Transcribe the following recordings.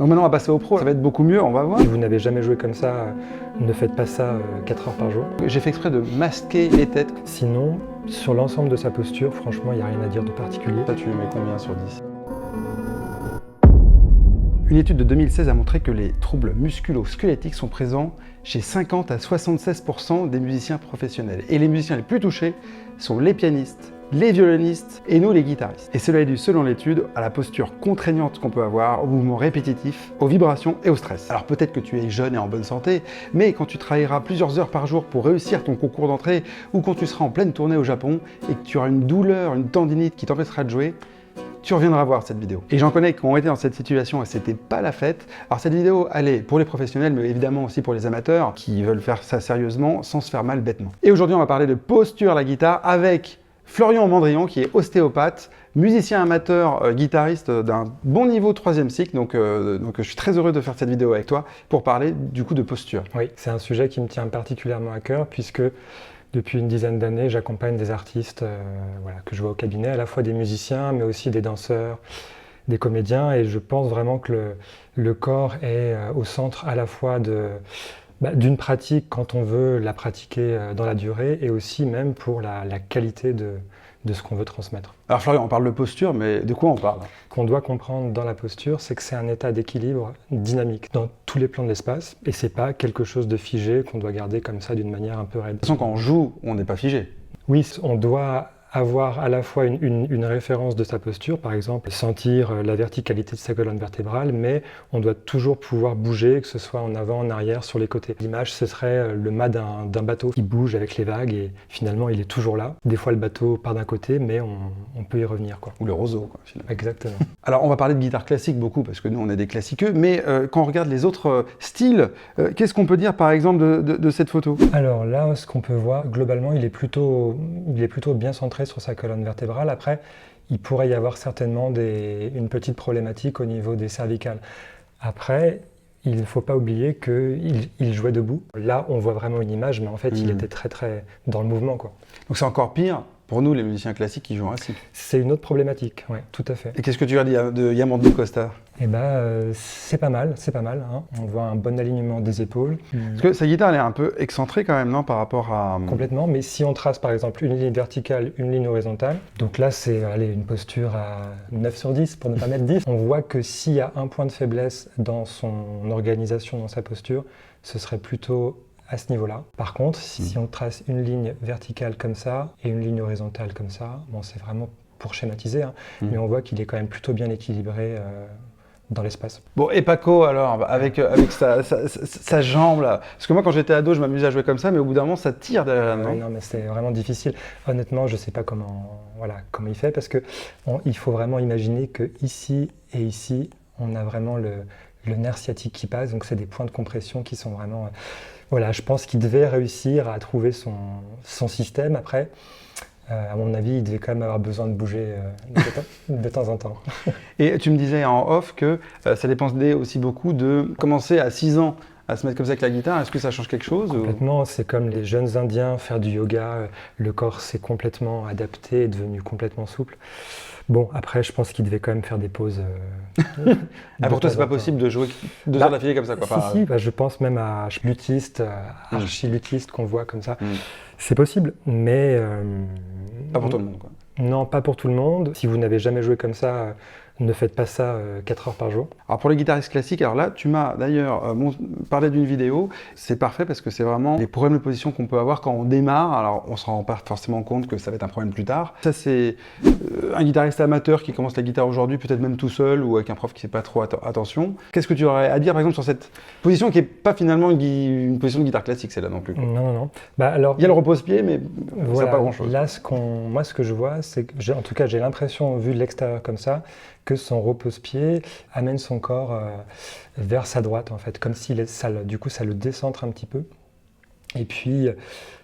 Donc maintenant on va passer au pro, ça va être beaucoup mieux, on va voir. Si vous n'avez jamais joué comme ça, ne faites pas ça 4 heures par jour. J'ai fait exprès de masquer les têtes. Sinon, sur l'ensemble de sa posture, franchement, il n'y a rien à dire de particulier. Ça, tu lui mets combien sur 10? Une étude de 2016 a montré que les troubles musculo-squelettiques sont présents chez 50 à 76% des musiciens professionnels. Et les musiciens les plus touchés sont les pianistes, les violonistes et nous les guitaristes. Et cela est dû, selon l'étude, à la posture contraignante qu'on peut avoir, aux mouvements répétitifs, aux vibrations et au stress. Alors peut-être que tu es jeune et en bonne santé, mais quand tu travailleras plusieurs heures par jour pour réussir ton concours d'entrée, ou quand tu seras en pleine tournée au Japon et que tu auras une douleur, une tendinite qui t'empêchera de jouer, tu reviendras voir cette vidéo. Et j'en connais qui ont été dans cette situation et c'était pas la fête. Alors cette vidéo, elle est pour les professionnels, mais évidemment aussi pour les amateurs qui veulent faire ça sérieusement sans se faire mal bêtement. Et aujourd'hui, on va parler de posture à la guitare avec Florian Mandrion, qui est ostéopathe, musicien amateur, guitariste d'un bon niveau 3e cycle. Donc je suis très heureux de faire cette vidéo avec toi pour parler du coup de posture. Oui, c'est un sujet qui me tient particulièrement à cœur puisque depuis une dizaine d'années, j'accompagne des artistes que je vois au cabinet, à la fois des musiciens, mais aussi des danseurs, des comédiens. Et je pense vraiment que le corps est au centre à la fois d'une pratique quand on veut la pratiquer dans la durée et aussi même pour la qualité de ce qu'on veut transmettre. Alors Florian, on parle de posture, mais de quoi on parle? Ce qu'on doit comprendre dans la posture, c'est que c'est un état d'équilibre dynamique dans tous les plans de l'espace et c'est pas quelque chose de figé qu'on doit garder comme ça d'une manière un peu raide. De toute façon, quand on joue, on n'est pas figé. Oui, on doit avoir à la fois une référence de sa posture, par exemple sentir la verticalité de sa colonne vertébrale, mais on doit toujours pouvoir bouger, que ce soit en avant, en arrière, sur les côtés. L'image, ce serait le mât d'un bateau qui bouge avec les vagues et finalement il est toujours là. Des fois le bateau part d'un côté, mais on peut y revenir, quoi. Ou le roseau, quoi, finalement. Exactement. Alors on va parler de guitare classique beaucoup, parce que nous on est des classiqueux, mais quand on regarde les autres styles, qu'est-ce qu'on peut dire par exemple de cette photo? Alors là, ce qu'on peut voir, globalement, il est plutôt bien centré sur sa colonne vertébrale. Après, il pourrait y avoir certainement une petite problématique au niveau des cervicales. Après, il ne faut pas oublier qu'il jouait debout. Là, on voit vraiment une image, mais en fait, il était très très dans le mouvement, quoi. Donc c'est encore pire pour nous, les musiciens classiques qui jouent assis. C'est une autre problématique, oui, tout à fait. Et qu'est-ce que tu as dit de Yamandu Costa? Eh ben, c'est pas mal, hein. On voit un bon alignement des épaules. Parce que sa guitare, elle est un peu excentrée quand même, non, par rapport à... Complètement, mais si on trace par exemple une ligne verticale, une ligne horizontale, donc là c'est une posture à 9 sur 10 pour ne pas mettre 10, on voit que s'il y a un point de faiblesse dans son organisation, dans sa posture, ce serait plutôt à ce niveau-là. Par contre, si on trace une ligne verticale comme ça et une ligne horizontale comme ça, bon, c'est vraiment pour schématiser, hein, mais on voit qu'il est quand même plutôt bien équilibré dans l'espace. Bon, et Paco alors, avec sa jambe là, parce que moi quand j'étais ado, je m'amusais à jouer comme ça, mais au bout d'un moment ça tire derrière, non? Non, mais c'est vraiment difficile. Honnêtement, je ne sais pas comment il fait, parce qu'il faut vraiment imaginer que ici et ici, on a vraiment le nerf sciatique qui passe, donc c'est des points de compression qui sont vraiment... Voilà, je pense qu'il devait réussir à trouver son système. Après, à mon avis, il devait quand même avoir besoin de bouger de temps en temps. Et tu me disais en off que ça dépendait aussi beaucoup de commencer à 6 ans à se mettre comme ça avec la guitare. Est-ce que ça change quelque chose? Complètement, c'est comme les jeunes Indiens, faire du yoga, le corps s'est complètement adapté, est devenu complètement souple. Bon, après, je pense qu'il devait quand même faire des pauses. Pour toi, c'est pas possible de jouer 2 heures d'affilée comme ça, quoi. Si, je pense même à luthiste, archi-luthiste qu'on voit comme ça. C'est possible, mais... pas pour tout le monde, quoi. Non, pas pour tout le monde. Si vous n'avez jamais joué comme ça, ne faites pas ça 4 heures par jour. Alors pour les guitaristes classiques, alors là, tu m'as d'ailleurs parlé d'une vidéo. C'est parfait parce que c'est vraiment les problèmes de position qu'on peut avoir quand on démarre. Alors on se rend pas forcément compte que ça va être un problème plus tard. Ça c'est un guitariste amateur qui commence la guitare aujourd'hui, peut-être même tout seul ou avec un prof qui ne fait pas trop attention. Qu'est-ce que tu aurais à dire par exemple sur cette position qui n'est pas finalement une position de guitare classique, celle-là non plus, quoi. Non. Alors, il y a le repose-pied, mais voilà, ça n'a pas grand-chose. Là, moi ce que je vois, c'est que en tout cas j'ai l'impression, vu de l'extérieur comme ça, que son repose-pied amène son corps vers sa droite, en fait, comme si du coup ça le décentre un petit peu. Et puis,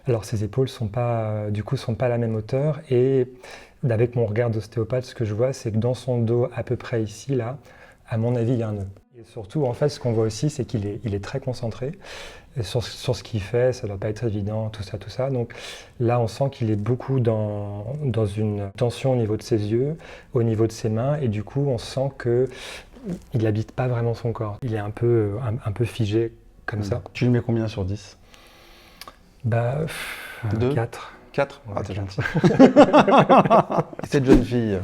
alors ses épaules sont pas à la même hauteur, et avec mon regard d'ostéopathe, ce que je vois, c'est que dans son dos, à peu près ici, là, à mon avis, il y a un nœud. Et surtout, en fait, ce qu'on voit aussi, c'est qu'il est très concentré sur ce qu'il fait. Ça ne doit pas être évident, tout ça. Donc là, on sent qu'il est beaucoup dans une tension au niveau de ses yeux, au niveau de ses mains, et du coup, on sent que il n'habite pas vraiment son corps. Il est un peu figé comme ça. Tu lui mets combien sur 10? Bah, 2 4. 4? Ouais, Ah, t'es 4. gentil. Cette jeune fille,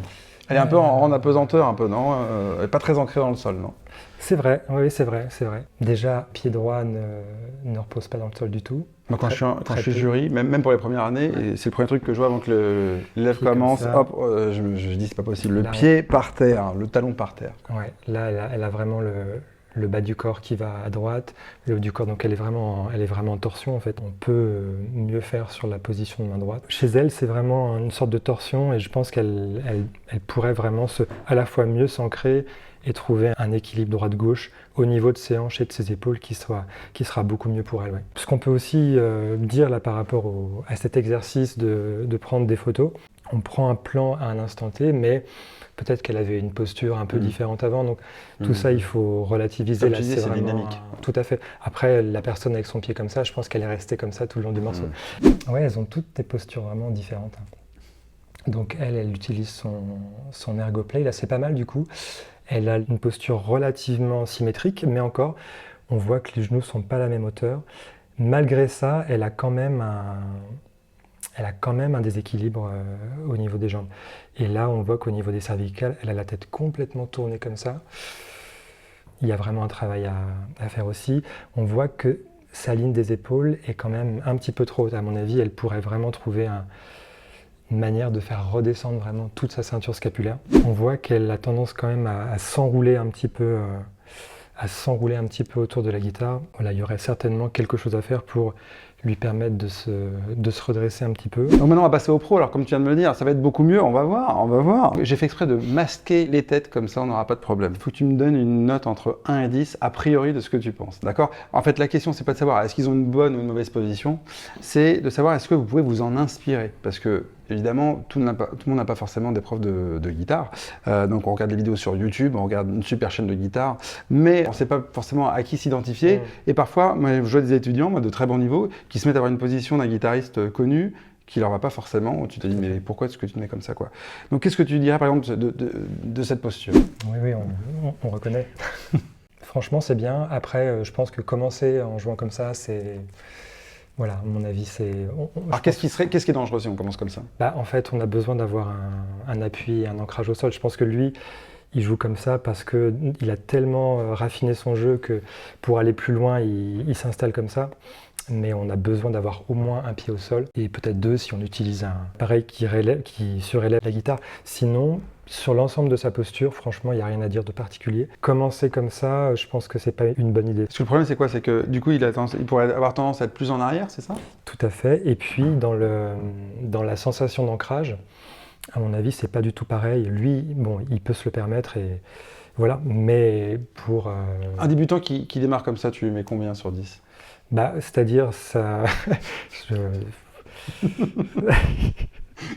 elle est un peu en apesanteur, un peu, non? Elle n'est pas très ancrée dans le sol, non? C'est vrai, oui, c'est vrai. Déjà, pied droit ne repose pas dans le sol du tout. Moi, quand je suis peu. jury, même pour les premières années, et c'est le premier truc que je vois avant que l'élève Pied comme commence, ça. hop, je dis c'est pas possible, le Là, pied par terre, le talon par terre. Ouais, là, elle a vraiment le bas du corps qui va à droite, le haut du corps, donc elle est vraiment en torsion en fait. On peut mieux faire sur la position de main droite. Chez elle, c'est vraiment une sorte de torsion et je pense qu'elle pourrait vraiment à la fois mieux s'ancrer et trouver un équilibre droite-gauche au niveau de ses hanches et de ses épaules qui sera beaucoup mieux pour elle. Ouais. Ce qu'on peut aussi dire là par rapport à cet exercice de prendre des photos, on prend un plan à un instant T, mais peut-être qu'elle avait une posture un peu différente avant, donc tout ça il faut relativiser. Comme tu dis, c'est dynamique. Tout à fait. Après, la personne avec son pied comme ça, je pense qu'elle est restée comme ça tout le long du morceau. Ouais, elles ont toutes des postures vraiment différentes. Donc elle utilise son ErgoPlay, là c'est pas mal du coup. Elle a une posture relativement symétrique, mais encore, on voit que les genoux ne sont pas à la même hauteur. Malgré ça, elle a quand même un déséquilibre au niveau des jambes. Et là, on voit qu'au niveau des cervicales, elle a la tête complètement tournée comme ça. Il y a vraiment un travail à faire aussi. On voit que sa ligne des épaules est quand même un petit peu trop haute. À mon avis, elle pourrait vraiment trouver une manière de faire redescendre vraiment toute sa ceinture scapulaire. On voit qu'elle a tendance quand même à s'enrouler un petit peu, autour de la guitare. Voilà, il y aurait certainement quelque chose à faire pour lui permettre de se redresser un petit peu. Donc maintenant on va passer au pro, alors comme tu viens de me le dire, ça va être beaucoup mieux, on va voir. J'ai fait exprès de masquer les têtes, comme ça on n'aura pas de problème. Il faut que tu me donnes une note entre 1 et 10, a priori de ce que tu penses, d'accord? En fait la question c'est pas de savoir est-ce qu'ils ont une bonne ou une mauvaise position, c'est de savoir est-ce que vous pouvez vous en inspirer, parce que évidemment, tout le monde n'a pas forcément des profs de guitare. Donc on regarde des vidéos sur YouTube, on regarde une super chaîne de guitare, mais on ne sait pas forcément à qui s'identifier. Et parfois, moi, je vois des étudiants de très bon niveau qui se mettent à avoir une position d'un guitariste connu qui leur va pas forcément. Tu te dis, mais pourquoi est-ce que tu te mets comme ça, quoi? Donc qu'est-ce que tu dirais par exemple de cette posture? Oui, on reconnaît. Franchement, c'est bien. Après, je pense que commencer en jouant comme ça, c'est... Voilà, à mon avis, c'est... Alors qu'est-ce qui est dangereux si on commence comme ça? En fait, on a besoin d'avoir un appui et un ancrage au sol. Je pense que lui, il joue comme ça parce qu'il a tellement raffiné son jeu que pour aller plus loin, il s'installe comme ça. Mais on a besoin d'avoir au moins un pied au sol et peut-être 2 si on utilise un appareil qui surélève la guitare. Sinon, sur l'ensemble de sa posture, franchement, il n'y a rien à dire de particulier. Commencer comme ça, je pense que c'est pas une bonne idée. Parce que le problème, c'est quoi? C'est que du coup, il pourrait avoir tendance à être plus en arrière, c'est ça? Tout à fait. Et puis, dans la sensation d'ancrage, à mon avis, c'est pas du tout pareil. Lui, bon, il peut se le permettre et voilà. Mais pour... Un débutant qui démarre comme ça, tu lui mets combien sur 10? C'est-à-dire, ça...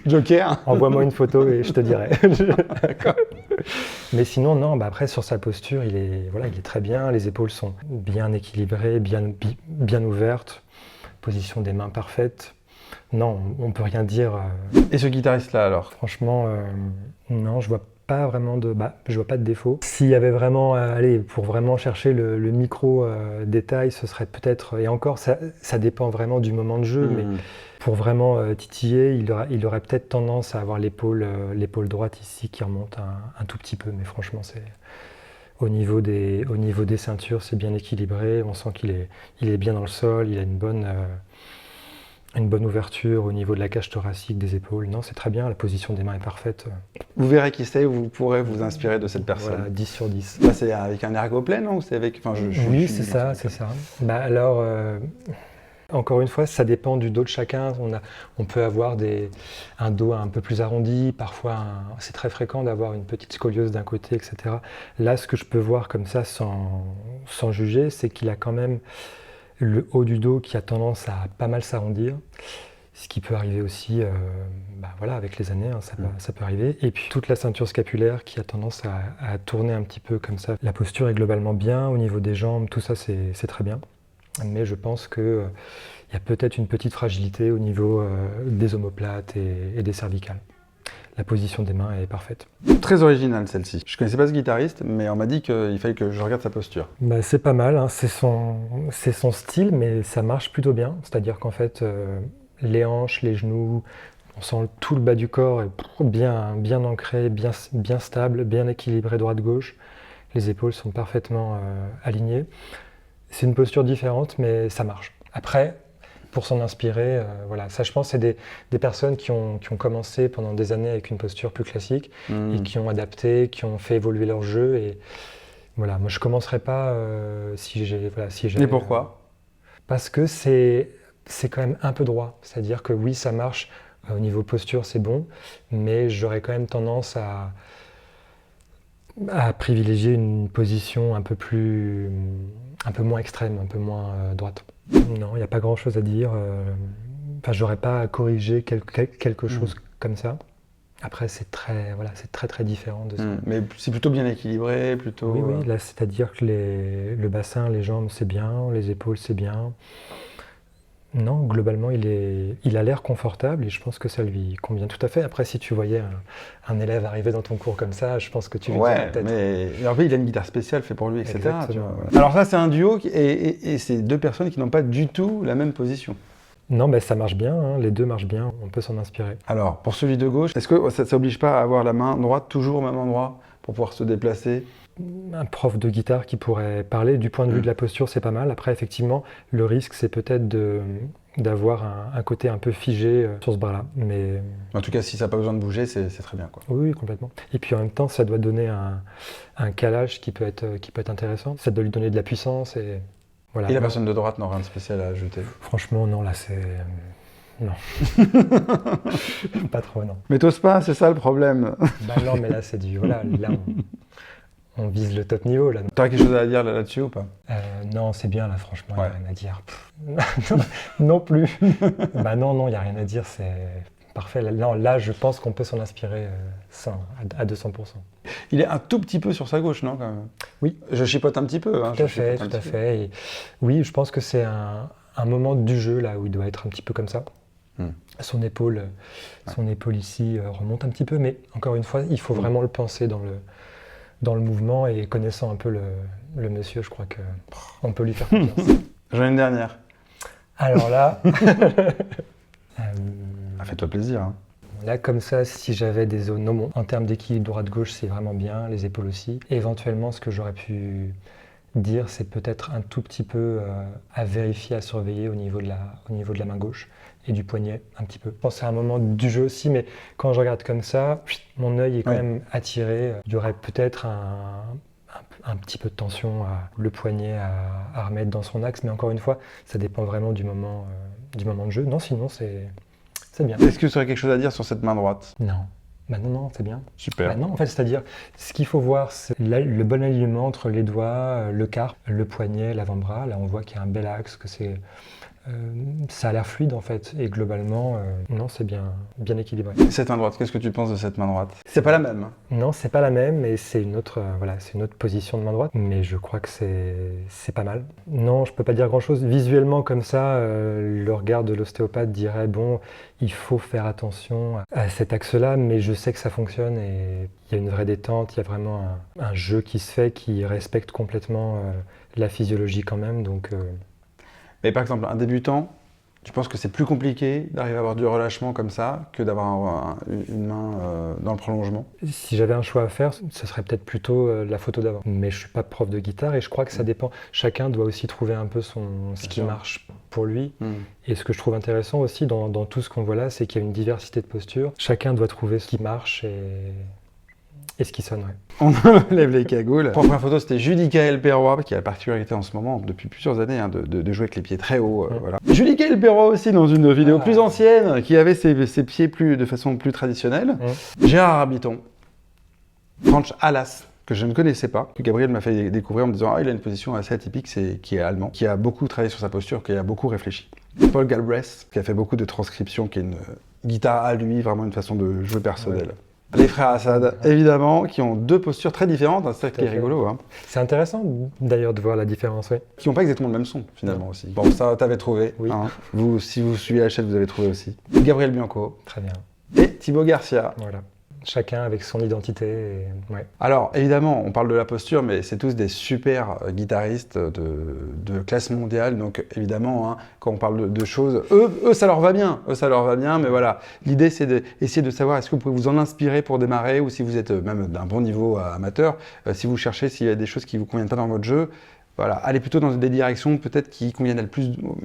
Joker. Envoie-moi une photo et je te dirai. D'accord. Mais sinon, non, après, sur sa posture, il est très bien. Les épaules sont bien équilibrées, bien ouvertes. Position des mains parfaite. Non, on ne peut rien dire. Et ce guitariste-là, alors? Franchement, non, je vois pas vraiment de défaut. S'il y avait vraiment, pour vraiment chercher le micro détail, ce serait peut-être, et encore, ça dépend vraiment du moment de jeu, mais pour vraiment titiller, il aurait peut-être tendance à avoir l'épaule droite ici qui remonte un tout petit peu, mais franchement, c'est au niveau des ceintures, c'est bien équilibré, on sent qu'il est bien dans le sol, il a une bonne ouverture au niveau de la cage thoracique, des épaules. Non, c'est très bien, la position des mains est parfaite. Vous verrez qui c'est, vous pourrez vous inspirer de cette personne. Voilà, 10 sur 10. Là, c'est avec un ErgoPlay, non? Ou c'est avec... Oui, c'est ça. Alors, encore une fois, ça dépend du dos de chacun. On peut avoir un dos un peu plus arrondi, parfois c'est très fréquent d'avoir une petite scoliose d'un côté, etc. Là, ce que je peux voir comme ça, sans juger, c'est qu'il a quand même le haut du dos qui a tendance à pas mal s'arrondir, ce qui peut arriver aussi avec les années, hein, ça peut arriver. Et puis toute la ceinture scapulaire qui a tendance à tourner un petit peu comme ça. La posture est globalement bien, au niveau des jambes, tout ça c'est très bien. Mais je pense qu'il y a peut-être une petite fragilité au niveau des omoplates et des cervicales. la position des mains est parfaite. Très originale celle-ci. Je connaissais pas ce guitariste, mais on m'a dit qu'il fallait que je regarde sa posture. Bah, c'est pas mal, hein. C'est son style, mais ça marche plutôt bien. C'est-à-dire qu'en fait, les hanches, les genoux, on sent tout le bas du corps est bien ancré, bien stable, bien équilibré droite-gauche. Les épaules sont parfaitement alignées. C'est une posture différente, mais ça marche. Après, pour s'en inspirer, voilà. Ça, je pense, c'est des personnes qui ont commencé pendant des années avec une posture plus classique et qui ont adapté, qui ont fait évoluer leur jeu. Et voilà, moi, je ne commencerai pas si j'ai... Et pourquoi Parce que c'est quand même un peu droit. C'est-à-dire que oui, ça marche. Au niveau posture, c'est bon, mais j'aurais quand même tendance à privilégier une position un peu moins extrême, un peu moins droite. Non, il n'y a pas grand-chose à dire. Enfin, j'aurais pas à corriger quelque chose comme ça. Après, c'est très différent de ça. Mais c'est plutôt bien équilibré, plutôt... Oui, là, c'est-à-dire que le bassin, les jambes, c'est bien, les épaules, c'est bien. Non, globalement, il a l'air confortable et je pense que ça lui convient tout à fait. Après, si tu voyais un élève arriver dans ton cours comme ça, je pense que tu lui dirais peut-être... mais en fait, il a une guitare spéciale faite pour lui, etc. Tu vois, Voilà. Alors ça, c'est un duo et c'est deux personnes qui n'ont pas du tout la même position. Non, mais ça marche bien, hein. Les deux marchent bien, on peut s'en inspirer. Alors, pour celui de gauche, est-ce que ça ne s'oblige pas à avoir la main droite toujours au même endroit pour pouvoir se déplacer ? Un prof de guitare qui pourrait parler du point de vue de la posture, c'est pas mal. Après, effectivement, le risque, c'est peut-être d'avoir un côté un peu figé sur ce bras-là. Mais... En tout cas, si ça n'a pas besoin de bouger, c'est très bien, quoi. Oui, complètement. Et puis en même temps, ça doit donner un calage qui peut être intéressant. Ça doit lui donner de la puissance. Et, voilà. Et la personne de droite n'a rien de spécial à ajouter? Franchement, non, là, c'est... Non. Pas trop, non. Mais t'oses pas, c'est ça le problème. Bah non, mais là, c'est du... Voilà, là, on vise le top niveau, là. T'aurais quelque chose à dire là-dessus ou pas? Non, c'est bien, là, franchement, il n'y a rien à dire. Non plus. Bah non, il n'y a rien à dire, c'est parfait. Là, je pense qu'on peut s'en inspirer à 200%. Il est un tout petit peu sur sa gauche, non, quand même? Oui. Je chipote un petit peu. Hein, tout à fait. Et oui, je pense que c'est un moment du jeu, là, où il doit être un petit peu comme ça. Son épaule ici remonte un petit peu, mais encore une fois, il faut vraiment le penser dans le mouvement, et connaissant un peu le monsieur, je crois qu'on peut lui faire confiance. J'en ai une dernière. Alors là... Fais-toi plaisir. Hein. Là, comme ça, si j'avais des zones... Non, en termes d'équilibre droite-gauche, c'est vraiment bien, les épaules aussi. Éventuellement, ce que j'aurais pu dire, c'est peut-être un tout petit peu à vérifier, à surveiller au niveau de la main gauche et du poignet, un petit peu. Je pense que c'est un moment du jeu aussi, mais quand je regarde comme ça, mon œil est quand même attiré. Il y aurait peut-être un petit peu de tension, le poignet à remettre dans son axe, mais encore une fois, ça dépend vraiment du moment de jeu. Non, sinon, c'est bien. Est-ce que tu aurais quelque chose à dire sur cette main droite? Non. Bah non, c'est bien. Super. Bah non, en fait, c'est-à-dire, ce qu'il faut voir, c'est le bon alignement entre les doigts, le carpe, le poignet, l'avant-bras. Là, on voit qu'il y a un bel axe, que ça a l'air fluide, en fait. Et globalement, non, c'est bien équilibré. Cette main droite, qu'est-ce que tu penses de cette main droite? C'est pas la même. Non, c'est pas la même, et c'est une autre position de main droite. Mais je crois que c'est pas mal. Non, je peux pas dire grand-chose. Visuellement, comme ça, le regard de l'ostéopathe dirait, bon, il faut faire attention à cet axe-là, mais je sais que ça fonctionne, et il y a une vraie détente, il y a vraiment un jeu qui se fait, qui respecte complètement la physiologie quand même, donc... Mais par exemple, un débutant, tu penses que c'est plus compliqué d'arriver à avoir du relâchement comme ça que d'avoir une main dans le prolongement? Si j'avais un choix à faire, ce serait peut-être plutôt la photo d'avant. Mais je ne suis pas prof de guitare et je crois que ça dépend. Chacun doit aussi trouver un peu ce qui marche pour lui. Et ce que je trouve intéressant aussi dans tout ce qu'on voit là, c'est qu'il y a une diversité de postures. Chacun doit trouver ce qui marche et ce qui sonne, ouais. On enlève les cagoules. Pour la première photo, c'était Judicaël Perroy, qui a la particularité en ce moment, depuis plusieurs années, de jouer avec les pieds très hauts. Voilà. Judicaël Perroy aussi, dans une vidéo plus ancienne, qui avait ses pieds de façon plus traditionnelle. Gérard Habiton, Franch Alas, que je ne connaissais pas, que Gabriel m'a fait découvrir en me disant il a une position assez atypique, qui est allemand, qui a beaucoup travaillé sur sa posture, qui a beaucoup réfléchi. Paul Galbraith, qui a fait beaucoup de transcriptions, qui est une guitare à lui, vraiment une façon de jouer personnelle. Les frères Assad, évidemment, qui ont deux postures très différentes, c'est ça qui est rigolo. Hein. C'est intéressant d'ailleurs de voir la différence, oui. Qui n'ont pas exactement le même son, finalement, aussi. Bon, ça, t'avais trouvé. Oui. Hein. Si vous suivez la chaîne, vous avez trouvé aussi. Gabriel Bianco. Très bien. Et Thibaut Garcia. Voilà. chacun avec son identité. Et, ouais. Alors, évidemment, on parle de la posture, mais c'est tous des super guitaristes de classe mondiale. Donc, évidemment, hein, quand on parle de choses, eux, ça leur va bien. Eux, ça leur va bien, mais voilà. L'idée, c'est d'essayer de savoir est-ce que vous pouvez vous en inspirer pour démarrer, ou si vous êtes même d'un bon niveau amateur, si vous cherchez s'il y a des choses qui ne vous conviennent pas dans votre jeu. Voilà, allez plutôt dans des directions peut-être qui conviennent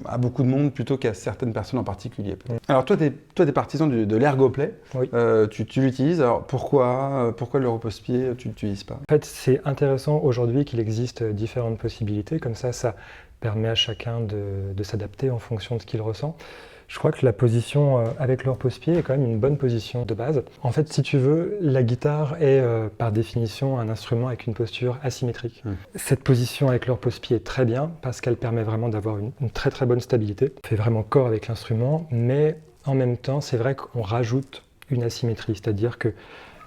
à beaucoup de monde plutôt qu'à certaines personnes en particulier. Alors toi, tu es partisan de l'ergoplay, Oui. tu l'utilises, alors pourquoi le repose-pied tu ne l'utilises pas? En fait, c'est intéressant aujourd'hui qu'il existe différentes possibilités, comme ça permet à chacun de s'adapter en fonction de ce qu'il ressent. Je crois que la position avec le repose-pied est quand même une bonne position de base. En fait, si tu veux, la guitare est par définition un instrument avec une posture asymétrique. Cette position avec le repose-pied est très bien parce qu'elle permet vraiment d'avoir une très très bonne stabilité. On fait vraiment corps avec l'instrument, mais en même temps, c'est vrai qu'on rajoute une asymétrie, c'est-à-dire que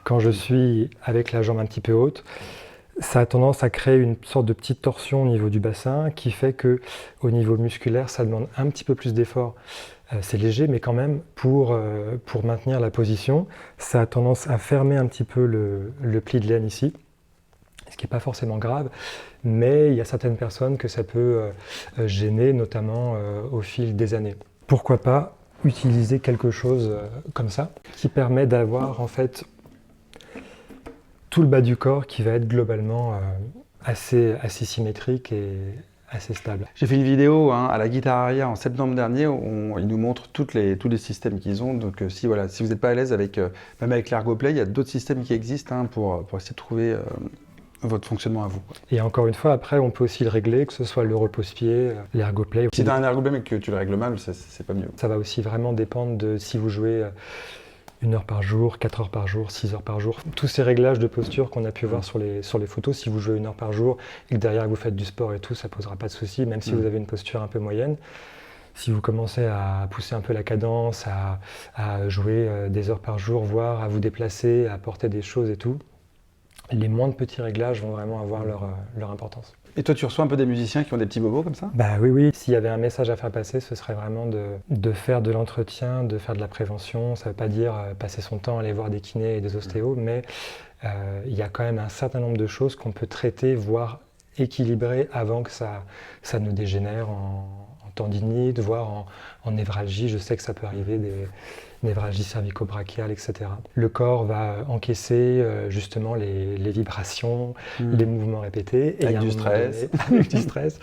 quand je suis avec la jambe un petit peu haute, ça a tendance à créer une sorte de petite torsion au niveau du bassin qui fait que, au niveau musculaire, ça demande un petit peu plus d'effort. C'est léger, mais quand même, pour maintenir la position, ça a tendance à fermer un petit peu le pli de laine ici, ce qui n'est pas forcément grave, mais il y a certaines personnes que ça peut gêner, notamment au fil des années. Pourquoi pas utiliser quelque chose comme ça, qui permet d'avoir en fait tout le bas du corps qui va être globalement assez symétrique et assez stable. J'ai fait une vidéo à la guitare arrière en septembre dernier où ils nous montrent tous les systèmes qu'ils ont. Donc si vous n'êtes pas à l'aise même avec l'ergoplay, il y a d'autres systèmes qui existent pour essayer de trouver votre fonctionnement à vous. Et encore une fois, après, on peut aussi le régler, que ce soit le repose-pied, l'ergoplay. Si tu as un ergoplay mais que tu le règles mal, c'est pas mieux. Ça va aussi vraiment dépendre de si vous jouez 1 heure par jour, 4 heures par jour, 6 heures par jour. Tous ces réglages de posture qu'on a pu voir sur les photos, si vous jouez 1 heure par jour et que derrière vous faites du sport et tout, ça ne posera pas de souci, même si vous avez une posture un peu moyenne. Si vous commencez à pousser un peu la cadence, à jouer des heures par jour, voire à vous déplacer, à porter des choses et tout, les moindres petits réglages vont vraiment avoir leur importance. Et toi, tu reçois un peu des musiciens qui ont des petits bobos comme ça? Bah oui. S'il y avait un message à faire passer, ce serait vraiment de faire de l'entretien, de faire de la prévention. Ça ne veut pas dire passer son temps à aller voir des kinés et des ostéos, mais il y a quand même un certain nombre de choses qu'on peut traiter, voire équilibrer avant que ça nous dégénère en tendinite, voire en névralgie. Je sais que ça peut arriver, des névralgies cervico-brachiales, etc. Le corps va encaisser justement les vibrations, les mouvements répétés. Avec du stress. Avec du stress.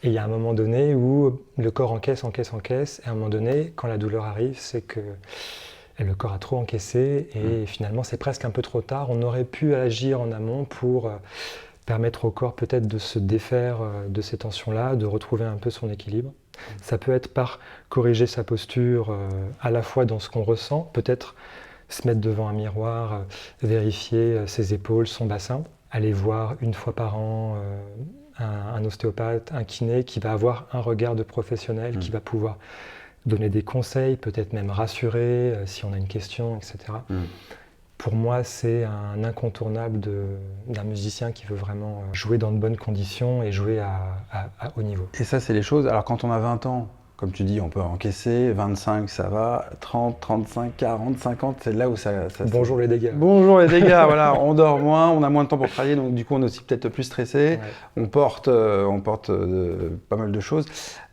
Et il y a un moment donné où le corps encaisse. Et à un moment donné, quand la douleur arrive, c'est que le corps a trop encaissé et finalement c'est presque un peu trop tard. On aurait pu agir en amont pour permettre au corps peut-être de se défaire de ces tensions-là, de retrouver un peu son équilibre. Ça peut être par corriger sa posture à la fois dans ce qu'on ressent, peut-être se mettre devant un miroir, vérifier ses épaules, son bassin, aller voir 1 fois par an un ostéopathe, un kiné qui va avoir un regard de professionnel, qui va pouvoir donner des conseils, peut-être même rassurer si on a une question, etc. Pour moi, c'est un incontournable d'un musicien qui veut vraiment jouer dans de bonnes conditions et jouer à haut niveau. Et ça, c'est les choses. Alors, quand on a 20 ans, comme tu dis, on peut encaisser. 25, ça va. 30, 35, 40, 50, c'est là où ça Bonjour les dégâts. Bonjour les dégâts, voilà. On dort moins, on a moins de temps pour travailler, donc du coup, on est aussi peut-être plus stressé. Ouais. On porte pas mal de choses.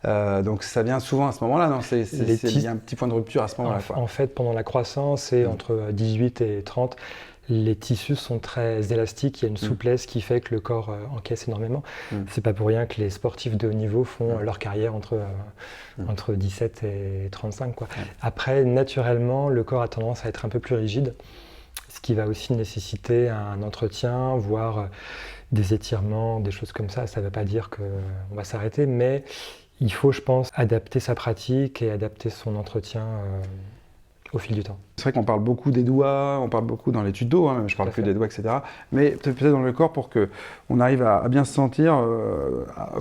Donc, ça vient souvent à ce moment-là, non? Il y a un petit point de rupture à ce moment-là. En fait, pendant la croissance, c'est entre 18 et 30. Les tissus sont très élastiques, il y a une souplesse qui fait que le corps encaisse énormément. C'est pas pour rien que les sportifs de haut niveau font leur carrière entre 17 et 35, quoi. Après, naturellement, le corps a tendance à être un peu plus rigide, ce qui va aussi nécessiter un entretien, voire des étirements, des choses comme ça. Ça ne veut pas dire qu'on va s'arrêter, mais il faut, je pense, adapter sa pratique et adapter son entretien au fil du temps. C'est vrai qu'on parle beaucoup des doigts, on parle beaucoup dans les tutos, même je parle plus des doigts, etc. Mais peut-être dans le corps pour qu'on arrive à bien se sentir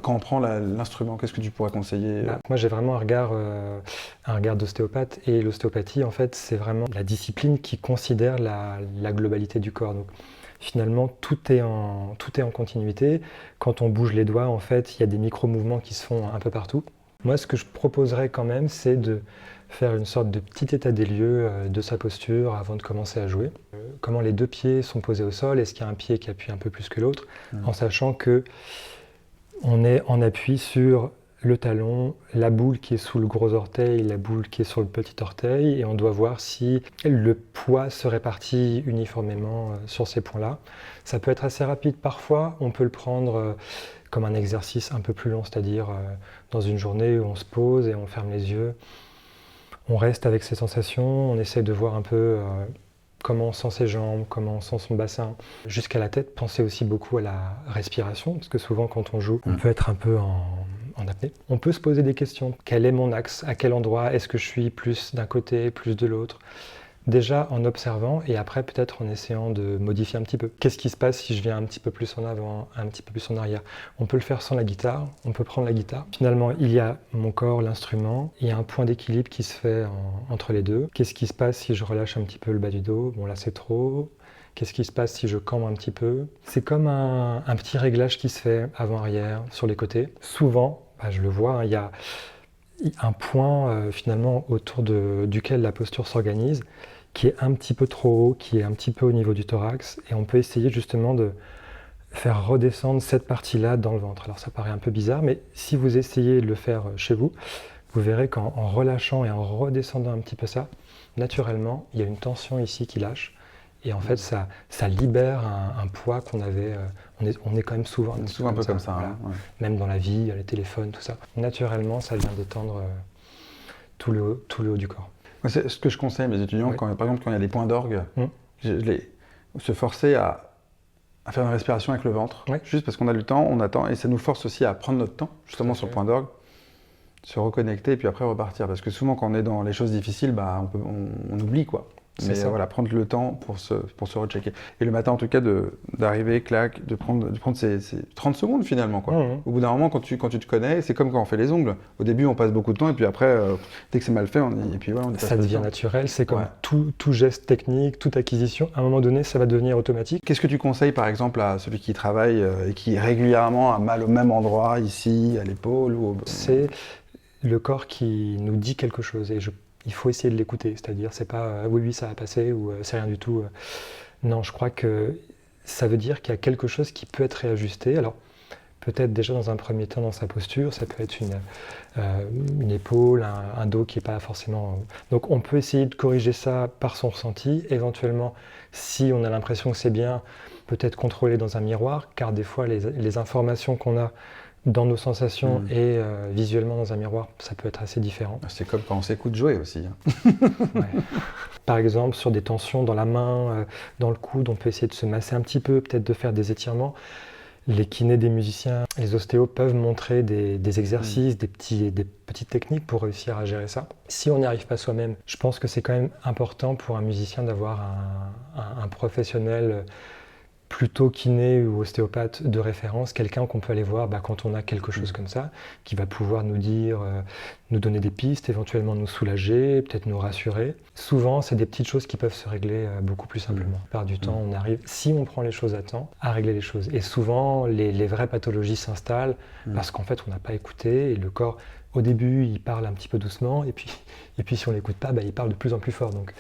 quand on prend l'instrument. Qu'est-ce que tu pourrais conseiller? Moi, j'ai vraiment un regard d'ostéopathe, et l'ostéopathie, en fait, c'est vraiment la discipline qui considère la globalité du corps. Donc, finalement, tout est en continuité. Quand on bouge les doigts, en fait, il y a des micro-mouvements qui se font un peu partout. Moi, ce que je proposerais quand même, c'est de faire une sorte de petit état des lieux de sa posture avant de commencer à jouer. comment les deux pieds sont posés au sol, est-ce qu'il y a un pied qui appuie un peu plus que l'autre, en sachant que on est en appui sur le talon, la boule qui est sous le gros orteil, la boule qui est sur le petit orteil, et on doit voir si le poids se répartit uniformément sur ces points-là. Ça peut être assez rapide parfois, on peut le prendre comme un exercice un peu plus long, c'est-à-dire dans une journée où on se pose et on ferme les yeux, on reste avec ses sensations, on essaie de voir un peu comment on sent ses jambes, comment on sent son bassin. Jusqu'à la tête, pensez aussi beaucoup à la respiration, parce que souvent quand on joue, on peut être un peu en apnée. On peut se poser des questions. Quel est mon axe? À quel endroit? Est-ce que je suis plus d'un côté, plus de l'autre? Déjà en observant et après peut-être en essayant de modifier un petit peu. Qu'est-ce qui se passe si je viens un petit peu plus en avant, un petit peu plus en arrière? On peut le faire sans la guitare, on peut prendre la guitare. Finalement, il y a mon corps, l'instrument, il y a un point d'équilibre qui se fait entre les deux. Qu'est-ce qui se passe si je relâche un petit peu le bas du dos? Bon là c'est trop. Qu'est-ce qui se passe si je cambre un petit peu? C'est comme un petit réglage qui se fait avant-arrière, sur les côtés. Souvent, je le vois, hein, il y a un point finalement autour duquel la posture s'organise, qui est un petit peu trop haut, qui est un petit peu au niveau du thorax, et on peut essayer justement de faire redescendre cette partie-là dans le ventre. Alors ça paraît un peu bizarre, mais si vous essayez de le faire chez vous, vous verrez qu'en relâchant et en redescendant un petit peu ça, naturellement, il y a une tension ici qui lâche, et en fait ça libère un poids qu'on avait, on est quand même souvent un peu comme ça, voilà. Hein, ouais. Même dans la vie, les téléphones, tout ça. Naturellement, ça vient détendre tout le haut du corps. C'est ce que je conseille à mes étudiants, Oui. par exemple quand il y a des points d'orgue, se forcer à faire une respiration avec le ventre, Oui. juste parce qu'on a du temps, on attend, et ça nous force aussi à prendre notre temps, justement sur le point d'orgue, se reconnecter et puis après repartir. Parce que souvent quand on est dans les choses difficiles, on oublie quoi. Mais voilà, prendre le temps pour se rechecker. Et le matin, en tout cas, d'arriver, clac, de prendre ces 30 secondes finalement, quoi. Au bout d'un moment, quand tu te connais, c'est comme quand on fait les ongles. Au début, on passe beaucoup de temps, et puis après, dès que c'est mal fait, on y passe. Ça devient naturel, c'est comme tout geste technique, toute acquisition. À un moment donné, ça va devenir automatique. Qu'est-ce que tu conseilles, par exemple, à celui qui travaille et qui régulièrement a mal au même endroit, ici, à l'épaule C'est le corps qui nous dit quelque chose. Et il faut essayer de l'écouter, c'est-à-dire c'est pas oui ça va passer ou c'est rien du tout. Non, je crois que ça veut dire qu'il y a quelque chose qui peut être réajusté. Alors peut-être déjà dans un premier temps dans sa posture, ça peut être une épaule, un dos qui n'est pas forcément... Donc on peut essayer de corriger ça par son ressenti, éventuellement si on a l'impression que c'est bien, peut-être contrôler dans un miroir, car des fois les informations qu'on a dans nos sensations et visuellement dans un miroir, ça peut être assez différent. C'est comme quand on s'écoute jouer aussi. Hein. Ouais. Par exemple, sur des tensions dans la main, dans le coude, on peut essayer de se masser un petit peu, peut-être de faire des étirements. Les kinés des musiciens, les ostéos peuvent montrer des exercices, des petites techniques pour réussir à gérer ça. Si on n'y arrive pas soi-même, je pense que c'est quand même important pour un musicien d'avoir un professionnel plutôt kiné ou ostéopathe de référence, quelqu'un qu'on peut aller voir quand on a quelque chose comme ça, qui va pouvoir nous dire, nous donner des pistes, éventuellement nous soulager, peut-être nous rassurer. Souvent, c'est des petites choses qui peuvent se régler beaucoup plus simplement. Par du temps, on arrive, si on prend les choses à temps, à régler les choses. Et souvent, les vraies pathologies s'installent parce qu'en fait, on n'a pas écouté et le corps, au début, il parle un petit peu doucement et puis si on l'écoute pas, il parle de plus en plus fort. Donc,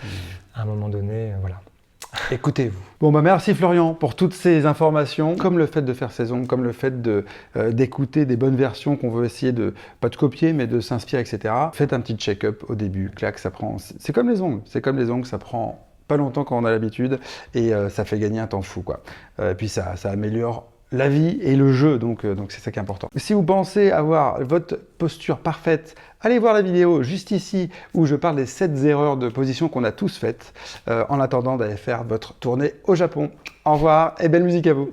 à un moment donné, voilà. Écoutez-vous. Bon, merci Florian pour toutes ces informations, comme le fait de faire ses ongles, comme le fait d'écouter des bonnes versions qu'on veut essayer pas de copier, mais de s'inspirer, etc. Faites un petit check-up au début, clac, ça prend... C'est comme les ongles, ça prend pas longtemps quand on a l'habitude, et ça fait gagner un temps fou, quoi. Et puis ça améliore la vie et le jeu, donc c'est ça qui est important. Si vous pensez avoir votre posture parfaite, allez voir la vidéo juste ici où je parle des 7 erreurs de position qu'on a tous faites en attendant d'aller faire votre tournée au Japon. Au revoir et belle musique à vous.